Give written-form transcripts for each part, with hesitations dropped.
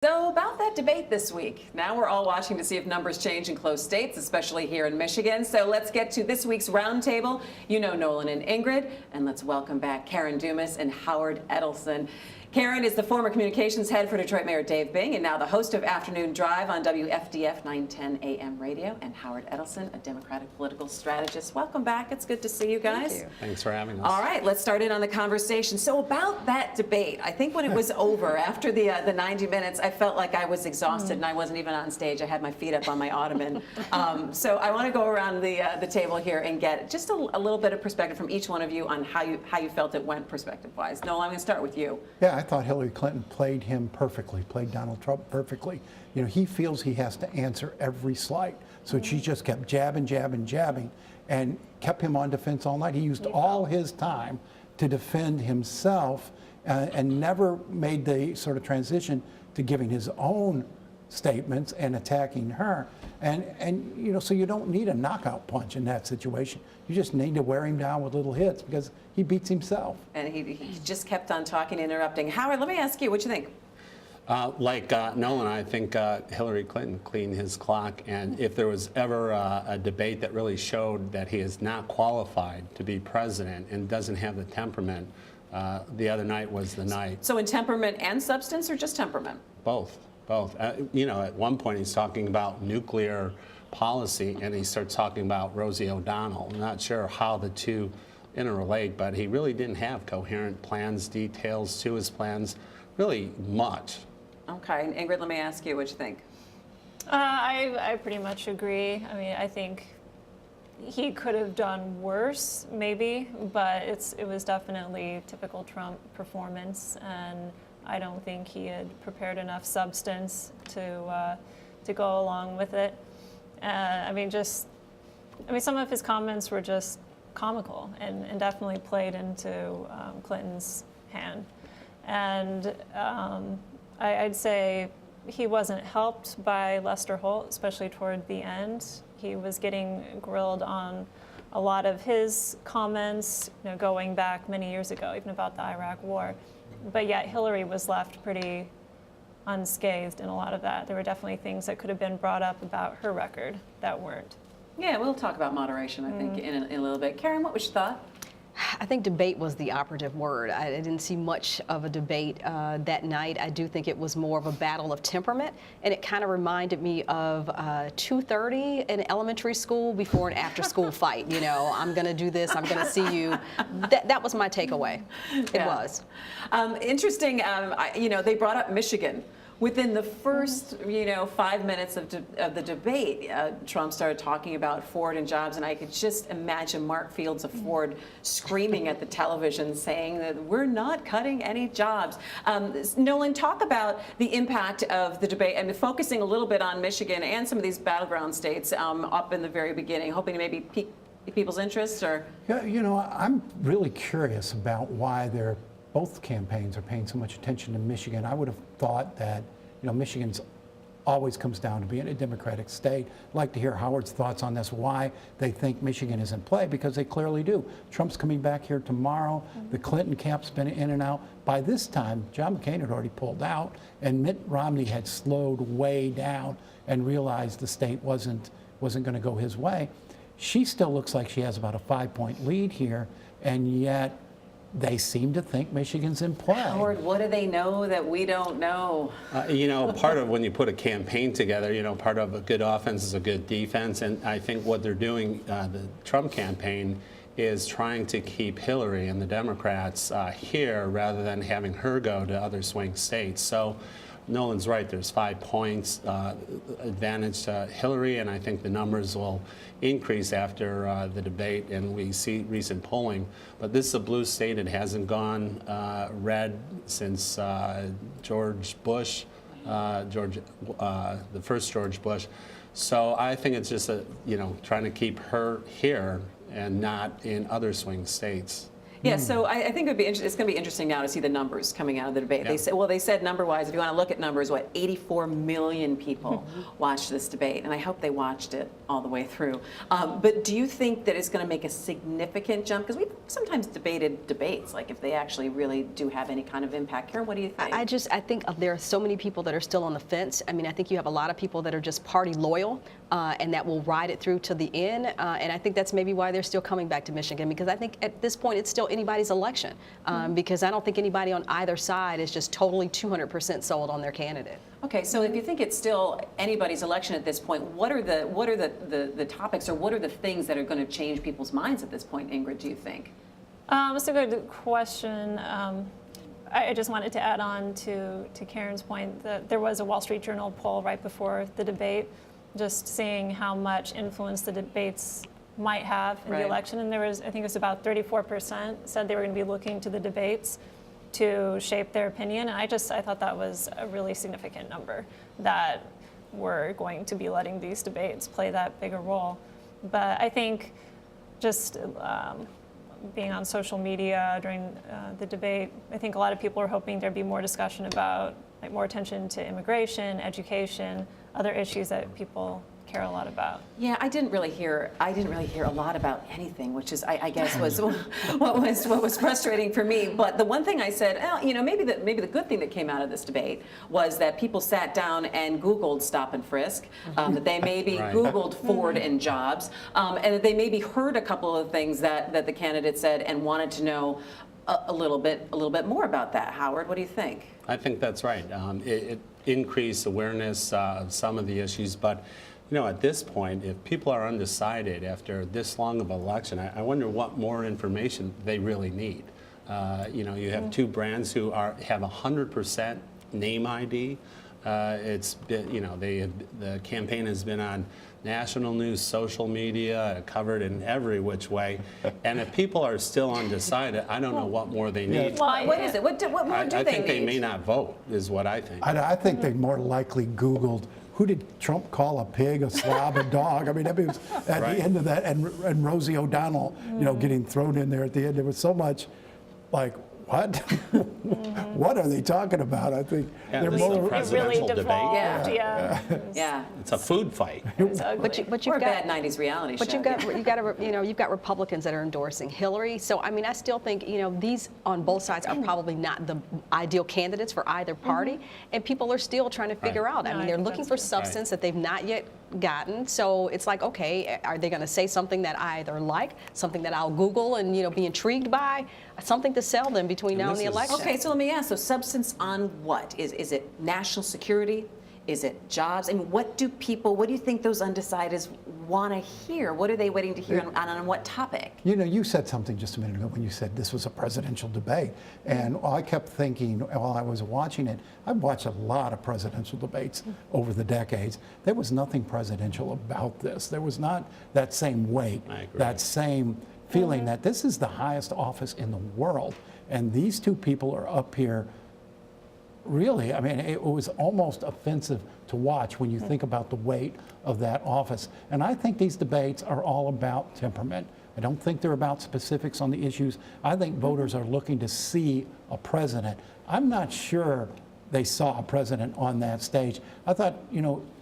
So about that debate this week, now we're all watching to see if numbers change in close states, especially here in Michigan. So let's get to this week's roundtable. You know Nolan and Ingrid, and let's welcome back Karen Dumas and Howard Edelson. Karen is the former communications head for Detroit Mayor Dave Bing and now the host of Afternoon Drive on WFDF 910 AM radio. And Howard Edelson, a Democratic political strategist. Welcome back. It's good to see you guys. Thank you. Thanks for having us. All right, let's start in on the conversation. So about that debate, I think when it was over, after the 90 minutes, I felt like I was exhausted and I wasn't even on stage. I had my feet up on my ottoman. So I want to go around the table here and get just a little bit of perspective from each one of you on how you felt it went perspective-wise. Noel, I'm going to start with you. Yeah, I thought Hillary Clinton played him perfectly, played Donald Trump perfectly. You know, he feels he has to answer every slight. So she just kept jabbing, jabbing, jabbing, and kept him on defense all night. He used all his time to defend himself and never made the sort of transition to giving his own statements and attacking her. And you know, so you don't need a knockout punch in that situation. You just need to wear him down with little hits because he beats himself. And he just kept on talking, interrupting. Howard, let me ask you, what you think? Like Nolan, I think Hillary Clinton cleaned his clock, and if there was ever a debate that really showed that he is not qualified to be president and doesn't have the temperament, the other night was the night. So in temperament and substance, or just temperament? Both. You know, at one point he's talking about nuclear policy, and he starts talking about Rosie O'Donnell. I'm not sure how the two interrelate, but he really didn't have coherent plans, details to his plans, really much. Okay, and Ingrid, let me ask you what you think. I pretty much agree. I mean, I think he could have done worse, maybe, but it was definitely typical Trump performance, and I don't think he had prepared enough substance to go along with it. I mean, some of his comments were just comical and definitely played into Clinton's hand. And I'd say he wasn't helped by Lester Holt, especially toward the end. He was getting grilled on a lot of his comments, you know, going back many years ago, even about the Iraq War. But yet Hillary was left pretty unscathed in a lot of that. There were definitely things that could have been brought up about her record that weren't. Yeah, we'll talk about moderation, I think, in a little bit. Karen, what was your thought? I think debate was the operative word. I didn't see much of a debate that night. I do think it was more of a battle of temperament, and it kind of reminded me of 2:30 in elementary school before an after-school fight. You know, I'm going to do this, I'm going to see you. That was my takeaway. It was. Interesting, you know, they brought up Michigan. Within the first, 5 minutes of the debate, Trump started talking about Ford and jobs, and I could just imagine Mark Fields of Ford screaming at the television saying that we're not cutting any jobs. Nolan, talk about the impact of the debate and focusing a little bit on Michigan and some of these battleground states up in the very beginning, hoping to maybe pique people's interest. Or Yeah, you know, I'm really curious about why both campaigns are paying so much attention to Michigan. I would have thought that, you know, Michigan's always comes down to being a Democratic state. I'd like to hear Howard's thoughts on this, why they think Michigan is in play, because they clearly do. Trump's coming back here tomorrow. The Clinton camp's been in and out. By this time, John McCain had already pulled out, and Mitt Romney had slowed way down and realized the state wasn't going to go his way. She still looks like she has about a 5-point lead here, and yet they seem to think Michigan's in play. Howard, what do they know that we don't know? You know, part of when you put a campaign together, you know, part of a good offense is a good defense. And I think what they're doing, the Trump campaign, is trying to keep Hillary and the Democrats here rather than having her go to other swing states. So Nolan's right, there's 5 points advantage to Hillary, and I think the numbers will increase after the debate and we see recent polling. But this is a blue state. It hasn't gone red since George Bush, the first George Bush. So I think it's just trying to keep her here and not in other swing states. Yeah, so I think it's going to be interesting now to see the numbers coming out of the debate. Yeah. They said number-wise, if you want to look at numbers, 84 million people watched this debate, and I hope they watched it all the way through. But do you think that it's going to make a significant jump? Because we've sometimes debated debates, like if they actually really do have any kind of impact. Karen, what do you think? I think there are so many people that are still on the fence. I mean, I think you have a lot of people that are just party loyal and that will ride it through to the end. And I think that's maybe why they're still coming back to Michigan, because I think at this point it's still anybody's election, because I don't think anybody on either side is just totally 200% sold on their candidate. Okay, so if you think it's still anybody's election at this point, what are the topics, or what are the things that are going to change people's minds at this point, Ingrid, do you think? It's a good question. I just wanted to add on to Karen's point that there was a Wall Street Journal poll right before the debate, just seeing how much influence the debates might have in the election. And there was, I think it was about 34% said they were going to be looking to the debates to shape their opinion. And I thought that was a really significant number, that we're going to be letting these debates play that bigger role. But I think just being on social media during the debate, I think a lot of people are hoping there'd be more discussion about, like, more attention to immigration, education, other issues that people care a lot about. Yeah, I didn't really hear a lot about anything, which is, I guess, was what was frustrating for me. But the one thing I said, maybe the good thing that came out of this debate was that people sat down and Googled stop and frisk, that they maybe Googled Ford and jobs, and that they maybe heard a couple of things that the candidate said and wanted to know a little bit more about that. Howard, what do you think? I think that's right. It increased awareness of some of the issues, but at this point, if people are undecided after this long of an election, I wonder what more information they really need. You have two brands who have 100% name ID. It's been, the campaign has been on national news, social media, covered in every which way. And if people are still undecided, I don't know what more they need. What is it? What more do they need? I think they may not vote, is what I think. I think they more likely Googled, who did Trump call a pig, a slob, a dog? I mean, it was at the end of that, and Rosie O'Donnell, getting thrown in there at the end. There was so much, like, what? What are they talking about? I think they're more. It really devolved. Yeah. It's a food fight. But you've or a got bad 90s reality show. But you've got Republicans that are endorsing Hillary. So I mean, I still think these on both sides are probably not the ideal candidates for either party, and people are still trying to figure out. I mean, they're looking for substance that they've not yet gotten. So it's like, okay, are they going to say something that I either like, something that I'll Google and be intrigued by, something to sell them between now and the election? Okay, so let me ask. So substance on what? Is it national security? Is it jobs? I mean, what do you think those undecideds want to hear? What are they waiting to hear on what topic? You said something just a minute ago when you said this was a presidential debate. And I kept thinking while I was watching it, I've watched a lot of presidential debates over the decades. There was nothing presidential about this. There was not that same weight, that same feeling that this is the highest office in the world. And these two people are up here. Really, I mean, it was almost offensive to watch when you think about the weight of that office. And I think these debates are all about temperament. I don't think they're about specifics on the issues. I think voters are looking to see a president. I'm not sure they saw a president on that stage. I thought,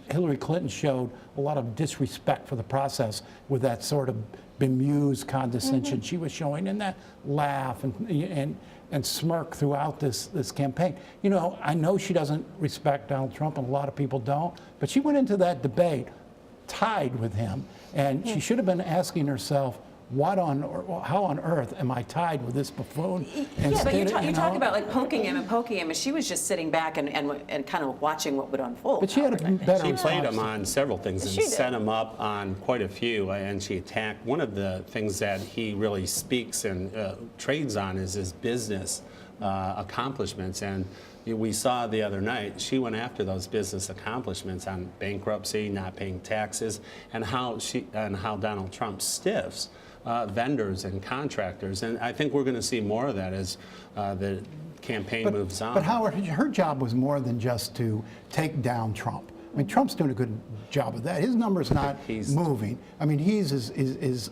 Hillary Clinton showed a lot of disrespect for the process with that sort of bemused condescension she was showing, and that laugh and smirk throughout this campaign. I know she doesn't respect Donald Trump, and a lot of people don't, but she went into that debate tied with him, and she should have been asking herself, how on earth am I tied with this buffoon? Yeah, but you talk about like poking him, and she was just sitting back and kind of watching what would unfold. But she had a better She played him on several things and set him up on quite a few, and she attacked. One of the things that he really speaks and trades on is his business accomplishments, and we saw the other night she went after those business accomplishments on bankruptcy, not paying taxes, and how Donald Trump stiffs vendors and contractors, and I think we're going to see more of that as the campaign moves on. But Howard, her job was more than just to take down Trump. I mean, Trump's doing a good job of that. His number's not moving. I mean, he's as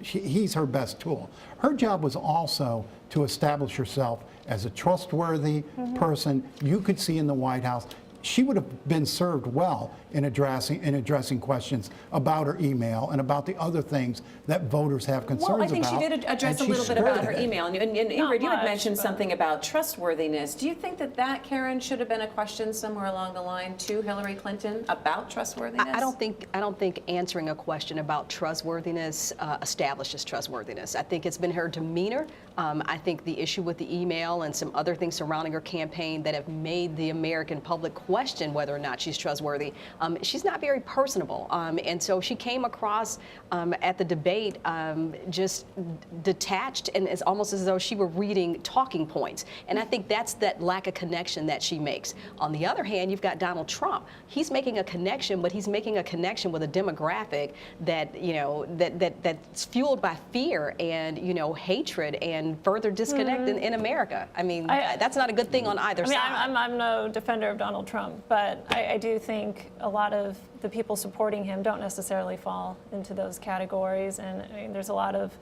he's her best tool. Her job was also to establish herself as a trustworthy person you could see in the White House. She would have been served well in addressing questions about her email and about the other things that voters have concerns about. Well, I think she did address a little bit about her skirted it. email. And Ingrid, you had much, mentioned but- something about trustworthiness. Do you think that, Karen, should have been a question somewhere along the line to Hillary Clinton about trustworthiness? I don't think answering a question about trustworthiness establishes trustworthiness. I think it's been her demeanor. I think the issue with the email and some other things surrounding her campaign that have made the American public question whether or not she's trustworthy. She's not very personable, and so she came across at the debate just detached, and it's almost as though she were reading talking points. And I think that's that lack of connection that she makes. On the other hand, you've got Donald Trump. He's making a connection, but he's making a connection with a demographic that that's fueled by fear and hatred and further disconnect in America. I mean, that's not a good thing on either side. I'm no defender of Donald Trump, but I do think a lot of the people supporting him don't necessarily fall into those categories. And I mean, there's a lot of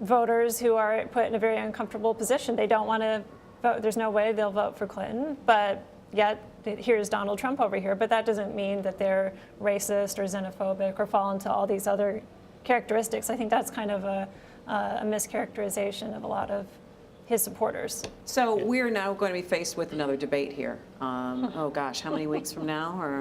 voters who are put in a very uncomfortable position. They don't want to vote. There's no way they'll vote for Clinton, but yet here's Donald Trump over here. But that doesn't mean that they're racist or xenophobic or fall into all these other characteristics. I think that's kind of a mischaracterization of a lot of his supporters. So we're now going to be faced with another debate here. Oh gosh, how many weeks from now? Or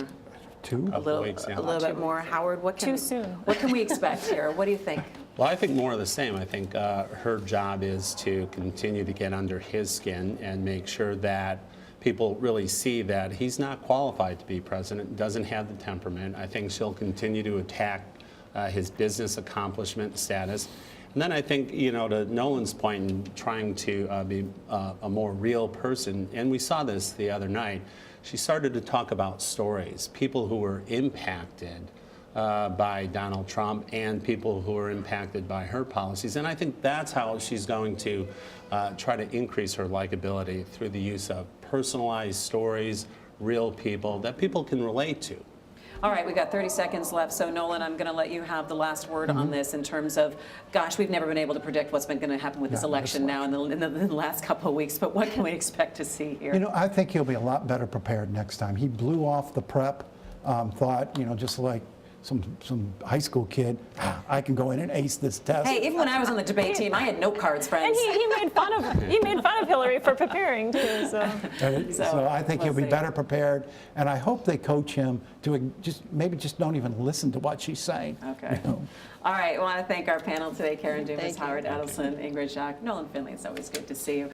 Two? a little, weeks, yeah. a little bit more. Howard, Too soon. What can we expect here? What do you think? Well, I think more of the same. I think her job is to continue to get under his skin and make sure that people really see that he's not qualified to be president, doesn't have the temperament. I think she'll continue to attack his business accomplishment status. And then I think, to Nolan's point in trying to be a more real person, and we saw this the other night, she started to talk about stories, people who were impacted by Donald Trump and people who were impacted by her policies. And I think that's how she's going to try to increase her likability through the use of personalized stories, real people that people can relate to. All right, we've got 30 seconds left. So Nolan, I'm going to let you have the last word on this in terms of, gosh, we've never been able to predict what's been going to happen with this election now in the last couple of weeks. But what can we expect to see here? I think he'll be a lot better prepared next time. He blew off the prep, thought, just like some high school kid, I can go in and ace this test. Hey, even when I was on the debate team, I had note cards, friends. And he made fun of Hillary for preparing too. So I think he'll be better prepared, and I hope they coach him to maybe just don't even listen to what she's saying. Okay. All right, I want to thank our panel today, Karen Dumas, Thank you. Howard Edelson, Ingrid Jacques, Nolan Finley. It's always good to see you.